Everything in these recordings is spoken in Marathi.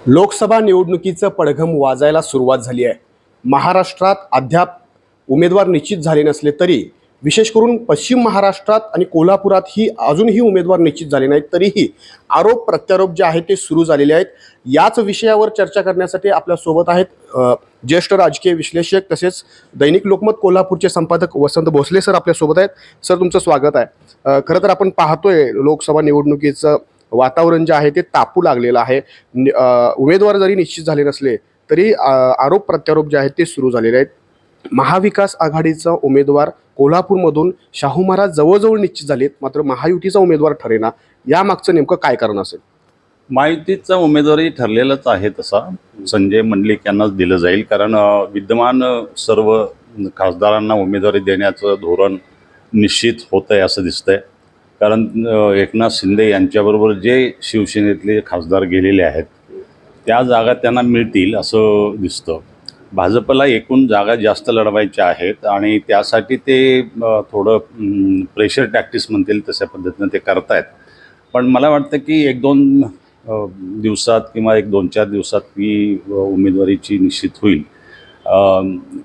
लोकसभा निवडणुकीचं पडघम वाजायला सुरुवात झाली आहे. महाराष्ट्रात अद्याप उमेदवार निश्चित झाले नसले तरी विशेष करून पश्चिम महाराष्ट्रात आणि कोल्हापुरात ही अजूनही उमेदवार निश्चित झाले नाहीत. तरीही आरोप प्रत्यारोप जे आहेत ते सुरू झालेले आहेत. याच विषयावर चर्चा करण्यासाठी आपल्यासोबत आहेत ज्येष्ठ राजकीय विश्लेषक तसेच दैनिक लोकमत कोल्हापूरचे संपादक वसंत भोसले सर आपल्यासोबत आहेत. सर, तुमचं स्वागत आहे. खरं तर आपण पाहतोय लोकसभा निवडणुकीचं वातावरण जे आहे ते तापू लागलेलं आहे. उमेदवार जरी निश्चित झाले नसले तरी आरोप प्रत्यारोप जे आहेत ते सुरू झालेले आहेत. महाविकास आघाडीचा उमेदवार कोल्हापूरमधून शाहू महाराज जवळजवळ निश्चित झालेत, मात्र महायुतीचा उमेदवार ठरेना. यामागचं नेमकं काय कारण असेल? महायुतीचा उमेदवारही ठरलेलाच आहे. तसा संजय मंडलिक यांनाच दिलं जाईल, कारण विद्यमान सर्व खासदारांना उमेदवारी देण्याचं धोरण निश्चित होतं आहे असं दिसतंय. कारण एकनाथ शिंदे यांच्याबरोबर जे शिवसेनेतले खासदार गेलेले आहेत त्या जागा त्यांना मिळतील असं दिसतं. भाजपला एकूण जागा जास्त लढवायच्या आहेत आणि त्यासाठी ते थोडं प्रेशर टॅक्टिक्स म्हणतील तशा पद्धतीनं ते करतायत. पण मला वाटतं की 1-2 दिवसात किंवा 1-2-4 दिवसात ती उमेदवारीची निश्चित होईल.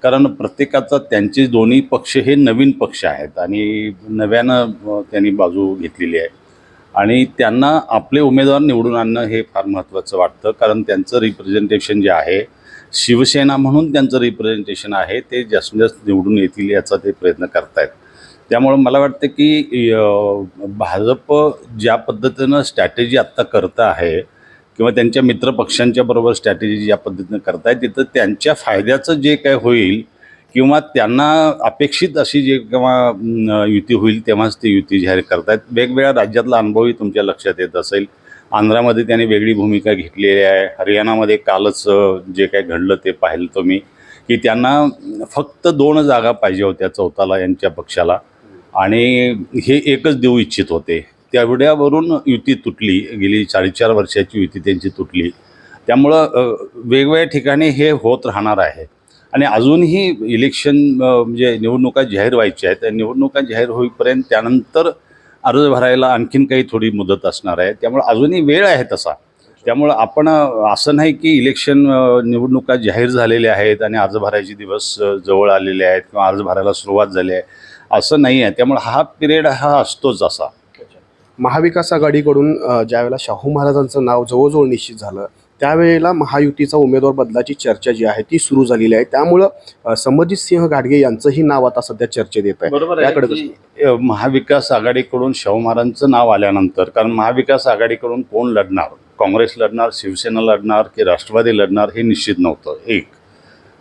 कारण प्रत्येकाचा त्यांचे दोन्ही पक्ष हे नवीन पक्ष आहेत आणि नव्यानं त्यांनी बाजू घेतलेली आहे आणि त्यांना आपले उमेदवार निवडून आणणं हे फार महत्त्वाचं वाटतं. कारण त्यांचं रिप्रेझेंटेशन जे आहे, शिवसेना म्हणून त्यांचं रिप्रेझेंटेशन आहे, ते जास्तीत जास्त निवडून येतील याचा ते प्रयत्न करतायत. त्यामुळं मला वाटतं की भाजप ज्या पद्धतीनं स्ट्रॅटेजी आत्ता करतं आहे किंवा त्यांच्या मित्रपक्षांच्या बरोबर स्ट्रॅटेजी ज्या पद्धतीनं करतायत, तिथं त्यांच्या फायद्याचं जे काय होईल किंवा त्यांना अपेक्षित अशी जे किंवा युती होईल तेव्हाच ती युती जाहीर करतायत. वेगवेगळ्या राज्यातला अनुभवही तुमच्या लक्षात येत असेल. आंध्रामध्ये त्यांनी वेगळी भूमिका घेतलेली आहे. हरियाणामध्ये कालच जे काय घडलं ते पाहिलं तुम्ही, की त्यांना फक्त 2 जागा पाहिजे होत्या चौथाला यांच्या पक्षाला आणि हे एकच देऊ इच्छित होते. त्यावरून युती तुटली. गेली 4.5 वर्षाची युती त्यांची तुटली. त्यामुळं वेगवेगळ्या ठिकाणी हे होत राहणार आहे आणि अजूनही इलेक्शन म्हणजे निवडणुका जाहीर व्हायच्या आहेत. त्या निवडणुका जाहीर होईपर्यंत त्यानंतर अर्ज भरायला आणखीन काही थोडी मुदत असणार आहे. त्यामुळे अजूनही वेळ आहे तसा. त्यामुळं आपण असं नाही की इलेक्शन निवडणुका जाहीर झालेल्या आहेत आणि अर्ज भरायचे दिवस जवळ आलेले आहेत किंवा अर्ज भरायला सुरुवात झाली आहे असं नाही आहे. त्यामुळे हा पिरियड हा असतोच असा. महाविकास आघाडीकडून ज्यावेळेला शाहू महाराजांचं नाव जवळजवळ निश्चित झालं त्यावेळेला महायुतीचा उमेदवार बदलाची चर्चा जी आहे ती सुरू झालेली आहे. त्यामुळं संबजितसिंह घाटगे यांचंही नाव आता सध्या चर्चेत येत आहे. त्याकडे महाविकास आघाडीकडून शाहू महाराजांचं नाव आल्यानंतर, कारण महाविकास आघाडीकडून कोण लढणार, काँग्रेस लढणार, शिवसेना लढणार की राष्ट्रवादी लढणार हे निश्चित नव्हतं. एक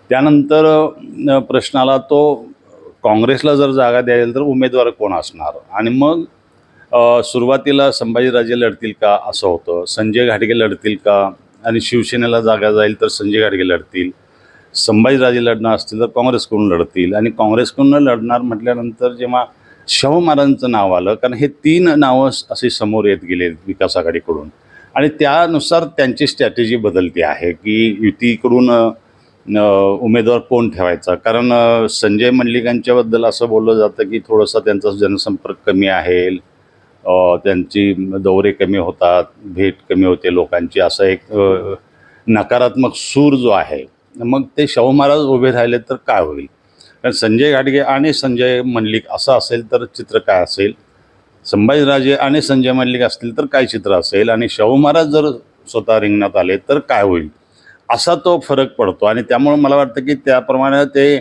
त्यानंतर प्रश्न आला तो काँग्रेसला जर जागा द्यायला तर उमेदवार कोण असणार आणि मग सुरुवातीला संभाजीराजे लढतील का असं होतं, संजय घाटगे लढतील का आणि शिवसेनेला जागा जाईल तर संजय घाटगे लढतील, संभाजीराजे लढणार असतील तर काँग्रेसकडून लढतील आणि काँग्रेसकडून लढणार म्हटल्यानंतर जेव्हा शाहू महाराजांचं नाव आलं, कारण हे 3 नावं असे समोर येत गेले विकास आघाडीकडून आणि त्यानुसार त्यांची स्ट्रॅटेजी बदलते आहे की युतीकडून उमेदवार कोण ठेवायचा. कारण संजय मंडलिकांच्याबद्दल असं बोललं जातं की थोडंसं त्यांचा जनसंपर्क कमी आहे, त्यांची दौरे कमी होतात, भेट कमी होते लोकांची, असा एक नकारात्मक सूर जो आहे. मग ते शाहू महाराज उभे राहिले तर काय होईल? कारण संजय घाटगे आणि संजय मंडलिक असं असेल तर चित्र काय असेल, संभाजीराजे आणि संजय मंडलिक असतील तर काय चित्र असेल आणि शाहू महाराज जर स्वतः रिंगणात आले तर काय होईल, असा तो फरक पडतो. आणि त्यामुळं मला वाटतं की त्याप्रमाणे ते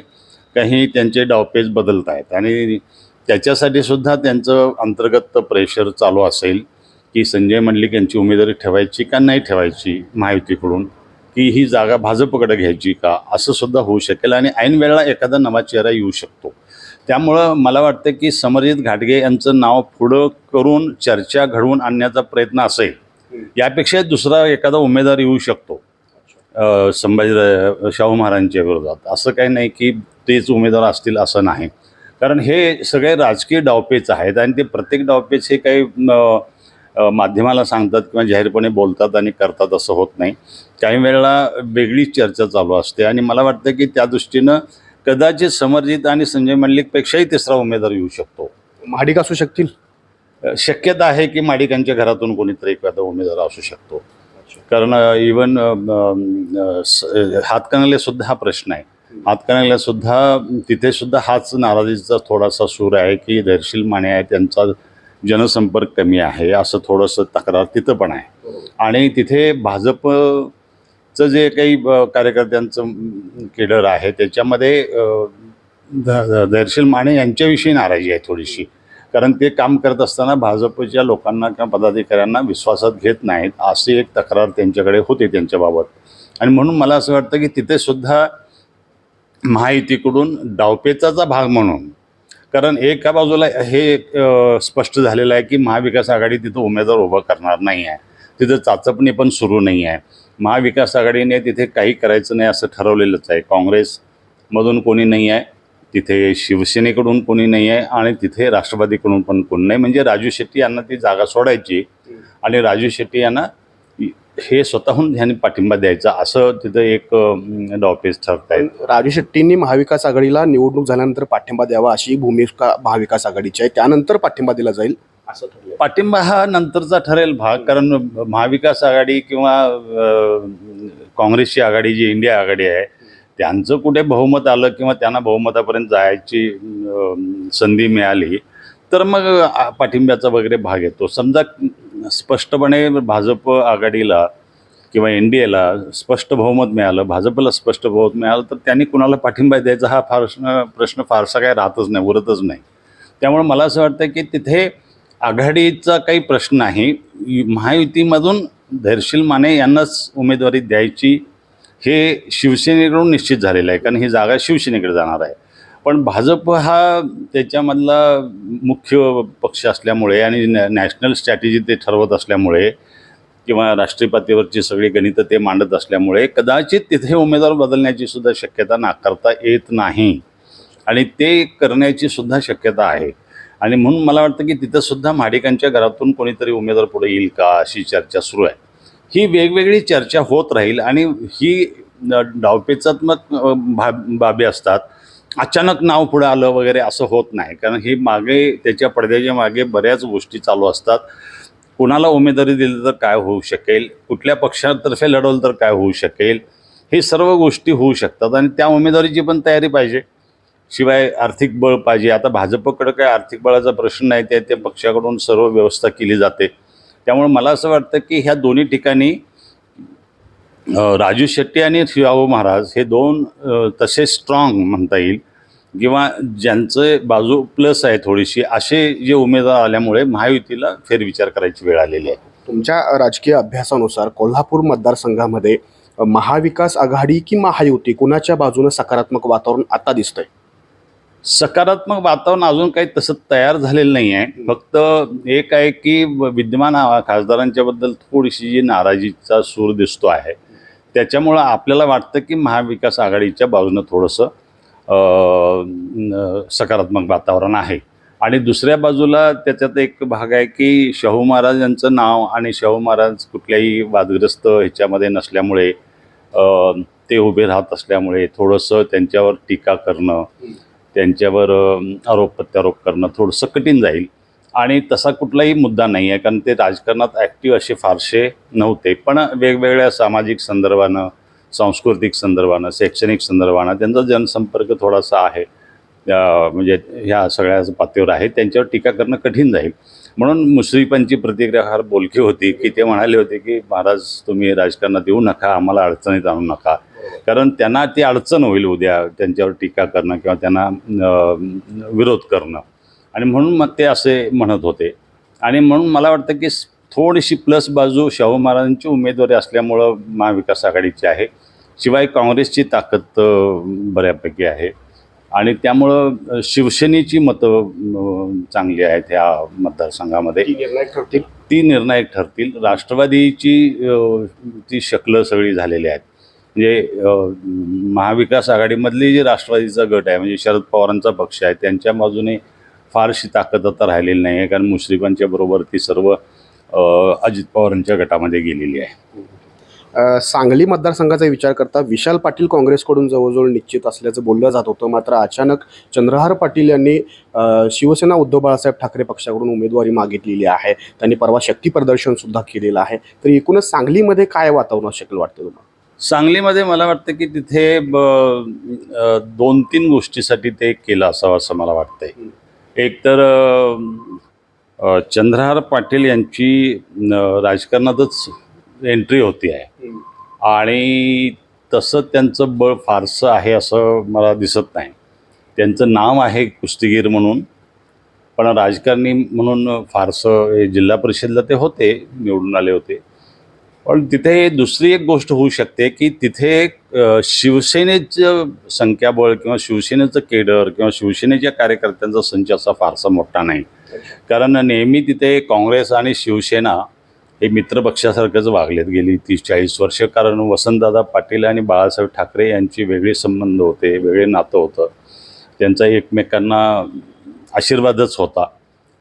काही त्यांचे डावपेच बदलत आहेत आणि त्याच्यासाठी सुद्धा त्यांचं अंतर्गत प्रेशर चालू असेल की संजय मंडलिक यांची उमेदवारी ठेवायची का नाही ठेवायची महायुतीकडून, की ही जागा भाजपकडे घ्यायची का, असं सुद्धा होऊ शकेल आणि ऐन वेळेला एखादा नवा चेहरा येऊ शकतो. त्यामुळं मला वाटतं की समरजित घाटगे यांचं नाव पुढं करून चर्चा घडवून आणण्याचा प्रयत्न असेल. यापेक्षा दुसरा एखादा उमेदवार येऊ शकतो शाहू महाराजांच्या विरोधात. असं काही नाही की तेच उमेदवार असतील असं नाही. कारण हे सगळे राजकीय डावपेच आहेत आणि ते प्रत्येक डावपेच हे काही माध्यमाला सांगतात किंवा जाहीरपणे बोलतात आणि करतात असं होत नाही. काही वेळेला वेगळी चर्चा चालू असते आणि मला वाटतं की त्या दृष्टीनं कदाचित समरजित आणि संजय मंडलिकपेक्षाही तिसरा उमेदवार येऊ शकतो. महाडिक असू शकतील. शक्यता आहे की माडिकांच्या घरातून कोणीतरी एखादा उमेदवार असू शकतो. कारण इवन हातकणंगलेसुद्धा हा प्रश्न आहे. हातकणंगल्यासुद्धा तिथेसुद्धा हाच नाराजीचा थोडासा सूर आहे की धैर्यशील माने आहे, त्यांचा जनसंपर्क कमी आहे असं थोडंसं तक्रार तिथं पण आहे. आणि तिथे भाजपचं जे काही कार्यकर्त्यांचं केडर आहे त्याच्यामध्ये धैर्यशील माने यांच्याविषयी नाराजी आहे थोडीशी. कारण ते काम करत असताना भाजपच्या लोकांना किंवा पदाधिकाऱ्यांना विश्वासात घेत नाहीत अशी एक तक्रार त्यांच्याकडे होती त्यांच्याबाबत. आणि म्हणून मला असं वाटतं की तिथेसुद्धा महायुतीकडून डावपेचाचा भाग म्हणून, कारण एका बाजूला हे स्पष्ट झालेलं आहे की महाविकास आघाडी तिथं उमेदवार उभा करणार नाही आहे, तिथं चाचपणी पण सुरू नाही आहे. महाविकास आघाडीने तिथे काही करायचं नाही असं ठरवलेलंच आहे. काँग्रेसमधून कोणी नाही आहे तिथे, शिवसेनेकडून कोणी नाही आहे आणि तिथे राष्ट्रवादीकडून पण कोणी नाही. म्हणजे राजू शेट्टी यांना ती जागा सोडायची आणि राजू शेट्टी यांना हे स्वतःहून ह्यांनी पाठिंबा द्यायचा असं तिथं एक डावपेच ठरत आहे. राजू शेट्टींनी महाविकास आघाडीला निवडणूक झाल्यानंतर पाठिंबा द्यावा अशी भूमिका महाविकास आघाडीची आहे, त्यानंतर पाठिंबा दिला जाईल असं ठरलं. पाठिंबा हा नंतरचा ठरेल भाग, कारण महाविकास आघाडी किंवा काँग्रेसची आघाडी जी इंडिया आघाडी आहे त्यांचं कुठे बहुमत आलं किंवा त्यांना बहुमतापर्यंत जायची संधी मिळाली तर मग पाठिंब्याचा वगैरे भाग येतो. समजा स्पष्टपणे भाजप आघाडीला किंवा एन डी एला स्पष्ट बहुमत मिळालं, भाजपला स्पष्ट बहुमत मिळालं तर त्यांनी कुणाला पाठिंबा द्यायचा हा प्रश्न फारसा काय राहतच नाही, उरतच नाही. त्यामुळे मला असं वाटतं की तिथे आघाडीचा काही प्रश्न नाही, महायुतीमधून धैर्यशील माने यांनाच उमेदवारी द्यायची हे शिवसेनेकडून निश्चित झालेलं आहे, कारण ही जागा शिवसेनेकडे जाणार आहे. पण भाजप हा त्याच्यामधला मुख्य पक्ष असल्यामुळे आणि नॅशनल स्ट्रॅटेजी ते ठरवत असल्यामुळे किंवा राष्ट्रीय पातळीवरची सगळी गणितं ते मांडत असल्यामुळे कदाचित तिथे उमेदवार बदलण्याची सुद्धा शक्यता नाकारता येत नाही आणि ते करण्याची सुद्धा शक्यता आहे. आणि म्हणून मला वाटतं की तिथंसुद्धा महाडिकांच्या घरातून कोणीतरी उमेदवार पुढे येईल का अशी चर्चा सुरू आहे. ही वेगवेगळी चर्चा होत राहील आणि ही डावपेचात्मक बाबी असतात. अचानक नाव पुढे आलं वगैरे असं होत नाही, कारण ही मागे त्याच्या पडद्याच्या मागे बऱ्याच गोष्टी चालू असतात. कुणाला उमेदवारी दिली तर काय होऊ शकेल, कुठल्या पक्षातर्फे लढवलं तर काय होऊ शकेल, हे सर्व गोष्टी होऊ शकतात आणि त्या उमेदवारीची पण तयारी पाहिजे. शिवाय आर्थिक बळ पाहिजे. आता भाजपकडं काय आर्थिक बळाचा प्रश्न नाही, त्या पक्षाकडून सर्व व्यवस्था केली जाते. त्यामुळे मला असं वाटतं की ह्या दोन्ही ठिकाणी राजू शेट्टी आणि शाहू महाराज हे दोन तसे स्ट्रॉंग म्हणता येईल किंवा ज्यांचे बाजू प्लस आहे थोडीशी, असे जे उमेदवार आल्यामुळे महायुतीला फेरविचार करायची वेळ आलेली आहे. तुमच्या राजकीय अभ्यासानुसार कोल्हापूर मतदारसंघामध्ये महाविकास आघाडी की महायुती कुणाच्या बाजूने सकारात्मक वातावरण आता दिसतंय? सकारात्मक वातावरण अजून काही तसं तयार झालेलं नाही आहे. फक्त एक आहे की विद्यमान खासदारांच्याबद्दल थोडीशी जी नाराजीचा सूर दिसतो आहे, त्याच्यामुळं आपल्याला वाटतं की महाविकास आघाडीच्या बाजूनं थोडंसं सकारात्मक वातावरण आहे. आणि दुसऱ्या बाजूला त्याच्यात एक भाग आहे की शाहू महाराज यांचं नाव आणि शाहू महाराज कुठल्याही वादग्रस्त ह्याच्यामध्ये नसल्यामुळे ते उभे राहत असल्यामुळे थोडंसं त्यांच्यावर टीका करणं, त्यांच्यावर आरोप प्रत्यारोप करणं थोडंसं कठीण जाईल. आणि तसा कुठलाही मुद्दा नाही आहे, कारण ते राजकारणात ॲक्टिव्ह असे फारसे नव्हते. पण वेगवेगळ्या सामाजिक संदर्भानं, सांस्कृतिक संदर्भानं, शैक्षणिक संदर्भानं त्यांचा जनसंपर्क थोडासा आहे, म्हणजे ह्या सगळ्या पातळीवर आहे. त्यांच्यावर टीका करणं कठीण जाईल. म्हणून मुश्रीफांची प्रतिक्रिया फार बोलकी होती की ते म्हणाले होते की महाराज तुम्ही राजकारणात येऊ नका, आम्हाला अडचणीत आणू नका, कारण त्यांना ती अडचण होईल उद्या त्यांच्यावर टीका करणं किंवा त्यांना विरोध करणं. आणि म्हणून मग ते असे म्हणत होते. आणि म्हणून मला वाटतं की थोडीशी प्लस बाजू शाहू महाराजांची उमेदवारी असल्यामुळं महाविकास आघाडीची आहे. शिवाय काँग्रेसची ताकद बऱ्यापैकी आहे आणि त्यामुळं शिवसेनेची मतं चांगली आहेत ह्या मतदारसंघामध्ये, ती निर्णायक ठरतील. राष्ट्रवादीची ती शक्ल सगळी झालेली आहेत. म्हणजे महाविकास आघाडीमधली जी राष्ट्रवादीचा गट आहे, म्हणजे शरद पवारांचा पक्ष आहे, त्यांच्या बाजूने फारशी ताकद आता राहिलेली नाही आहे, कारण मुश्रीफांच्या बरोबर ती सर्व अजित पवारांच्या गटामध्ये गेलेली आहे. सांगली मतदारसंघाचा विचार करता विशाल पाटील काँग्रेसकडून जवळजवळ निश्चित असल्याचं बोललं जात होतं, मात्र अचानक चंद्रहार पाटील यांनी शिवसेना उद्धव बाळासाहेब ठाकरे पक्षाकडून उमेदवारी मागितलेली आहे. त्यांनी परवा शक्ती प्रदर्शन सुद्धा केलेलं आहे. तर एकूणच सांगलीमध्ये काय वातावरण शक्य वाटतं तुम्हाला? सांगलीमध्ये मला वाटतं की तिथे 2-3 गोष्टीसाठी ते केलं असावं असं मला वाटतंय. एक तर चंद्रहार पाटील यांची राजकारणातच एंट्री होती आहे आणि तसं त्यांचं बळ फारसं आहे असं मला दिसत नाही. त्यांचं नाव आहे कुस्तीगीर म्हणून, पण राजकारणी म्हणून फारसं जिल्हा परिषदला ते होते, निवडून आले होते. पण तिथे दुसरी एक गोष्ट होऊ शकते की तिथे शिवसेनेचं संख्याबळ किंवा शिवसेनेचं केडर किंवा शिवसेनेच्या कार्यकर्त्यांचा संच असा फारसा मोठा नाही. कारण नेहमी तिथे काँग्रेस आणि शिवसेना हे मित्रपक्षासारखंच वागलेत गेली 30-40 वर्ष. कारण वसंतदादा पाटील आणि बाळासाहेब ठाकरे यांची वेगळे संबंध होते, वेगळे नातं होतं. त्यांचा एकमेकांना आशीर्वादच होता,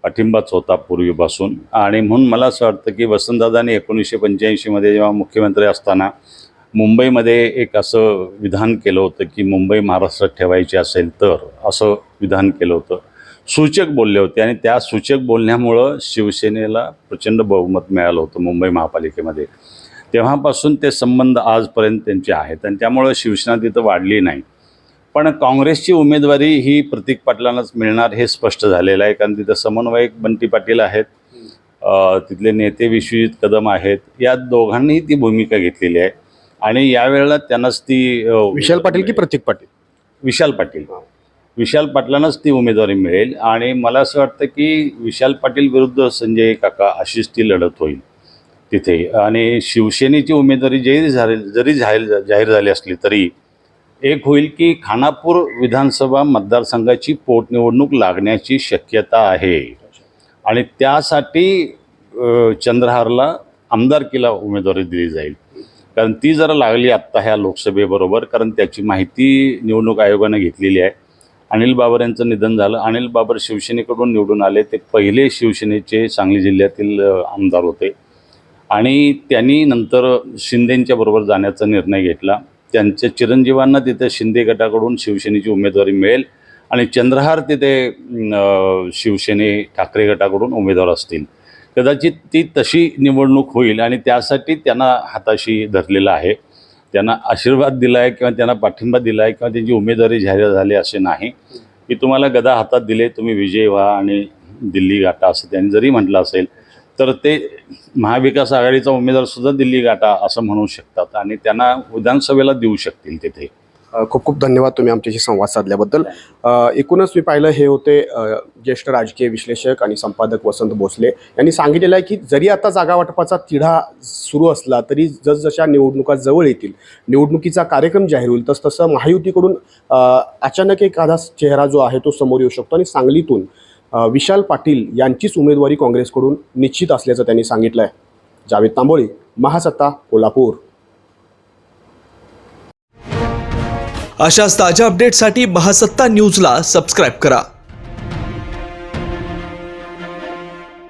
पाठिंबाच होता पूर्वीपासून. आणि म्हणून मला असं वाटतं की वसंतदादांनी 1985मध्ये जेव्हा मुख्यमंत्री असताना मुंबईमध्ये एक असं विधान केलं होतं की मुंबई महाराष्ट्रात ठेवायची असेल तर, असं विधान केलं होतं. सूचक बोलले होते आणि त्या सूचक बोलण्यामुळं शिवसेनेला प्रचंड बहुमत मिळालं होतं मुंबई महापालिकेमध्ये. तेव्हापासून ते संबंध आजपर्यंत त्यांचे आहेत आणि त्यामुळं शिवसेना तिथं वाढली नाही. पण काँग्रेसची उमेदवारी ही प्रतीक पाटलांनाच मिळणार हे स्पष्ट झालेलं आहे. कारण तिथं समन्वयक बंटी पाटील आहेत, तिथले नेते विश्वजित कदम आहेत. या दोघांनीही ती भूमिका घेतलेली आहे आणि यावेळेला त्यांनाच ती विशाल पाटील की प्रतीक पाटील? विशाल पाटलांनाच ती उमेदवारी मिळेल. आणि मला असं वाटतं की विशाल पाटील विरुद्ध संजय काका अशीच ती लढत होईल तिथे. आणि शिवसेनेची उमेदवारी जरी जाहीर झाली असली तरी एक होईल की खानापूर विधानसभा मतदारसंघाची पोटनिवडणूक लागण्याची शक्यता आहे आणि त्यासाठी चंद्रहारला आमदारकीला उमेदवारी दिली जाईल. कारण ती जरा लागली आत्ता ह्या लोकसभेबरोबर, कारण त्याची माहिती निवडणूक आयोगाने घेतलेली आहे. अनिल बाबर यांचं निधन झालं. अनिल बाबर शिवसेनेकडून निवडून आले. ते पहिले शिवसेनेचे सांगली जिल्ह्यातील आमदार होते आणि त्यांनी नंतर शिंदेंच्या बरोबर जाण्याचा निर्णय घेतला. त्यांच्या चिरंजीवांना तिथे शिंदे गटाकडून शिवसेनेची उमेदवारी मिळेल आणि चंद्रहार तिथे शिवसेने ठाकरे गटाकडून उमेदवार असतील. कदाचित ती तशी निवडणूक होईल आणि त्यासाठी त्यांना हाताशी धरलेलं आहे. त्यांना आशीर्वाद दिला आहे किंवा त्यांना पाठिंबा दिला आहे किंवा त्यांची उमेदवारी जाहीर झाली असे नाही की तुम्हाला गदा हातात दिले, तुम्ही विजयी व्हा आणि दिल्ली गाठा असं त्यांनी जरी म्हटलं असेल तर ते महाविकास आघाडीचा उमेदवारसुद्धा दिल्ली गाठा असं म्हणू शकतात आणि त्यांना विधानसभेला देऊ शकतील तिथे. खूप खूप धन्यवाद तुम्ही आमच्याशी संवाद साधल्याबद्दल. एकूणच मी पाहिलं हे होते ज्येष्ठ राजकीय विश्लेषक आणि संपादक वसंत भोसले यांनी सांगितलेलं आहे की जरी आता जागा वाटपाचा तिढा सुरू असला तरी जसजशा निवडणुका जवळ येतील, निवडणुकीचा कार्यक्रम जाहीर होईल, तसतसं महायुतीकडून अचानक एखादा चेहरा जो आहे तो समोर येऊ शकतो आणि सांगलीतून विशाल पाटील यांचीच उमेदवारी काँग्रेसकडून निश्चित असल्याचं त्यांनी सांगितलं आहे. जावेद तांबोळी, महासत्ता, कोल्हापूर. अशाच ताज्या अपडेटसाठी महासत्ता न्यूजला सबस्क्राईब करा.